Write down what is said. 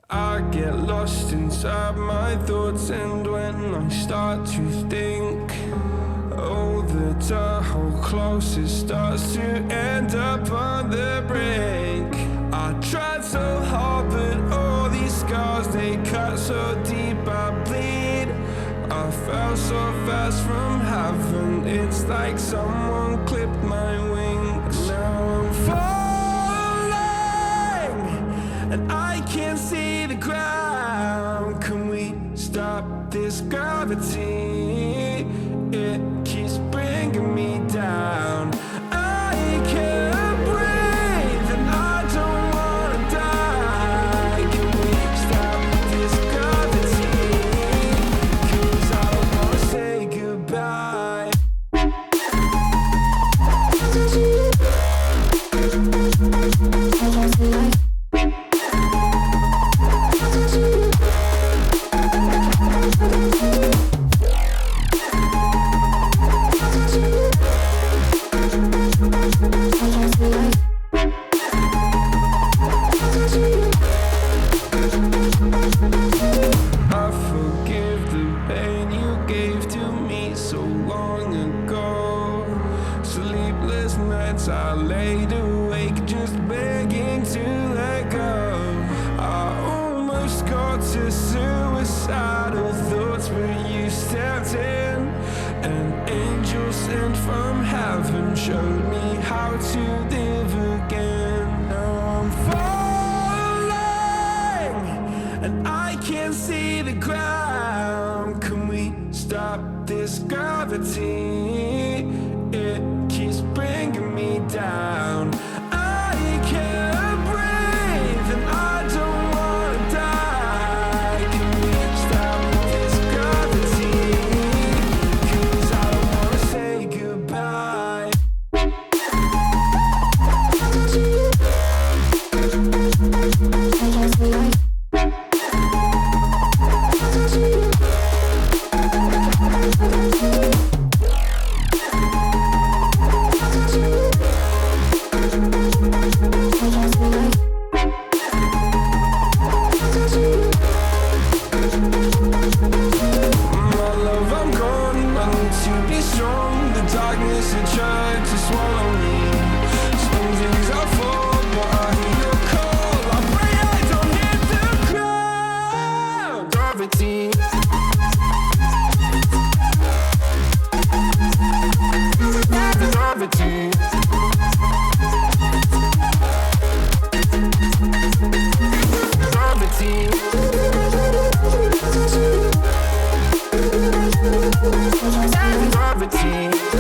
I get lost inside my thoughts, and when I start to think, oh, the Tahoe closest starts to end up on the brink. I tried so hard, but all these scars, they cut so deep, I bleed. I fell so fast from heaven, it's like someone clipped my wings. Now I'm falling, and I can't see the ground. Can we stop this gravity? It keeps bringing me down. I can't breathe, and I don't wanna die. Can we stop this gravity? 'Cause I don't wanna say goodbye. I forgive the pain you gave to me so long ago. Sleepless nights I laid awake just begging to let go. I almost got to suicidal thoughts, but you stepped in. An angel sent from heaven showed me how to live again. Now I'm falling, and I can't see the ground. Can we stop this gravity? It keeps bringing me down. I can't breathe, and I don't wanna die. Can we stop this gravity? 'Cause I don't wanna say goodbye. My love, I'm gone. I need to be strong. The darkness had tried to swallow me. Some days I fall, but I hear your call. I pray I don't hit the ground. Gravity. Gravity. Gravity. Gravity.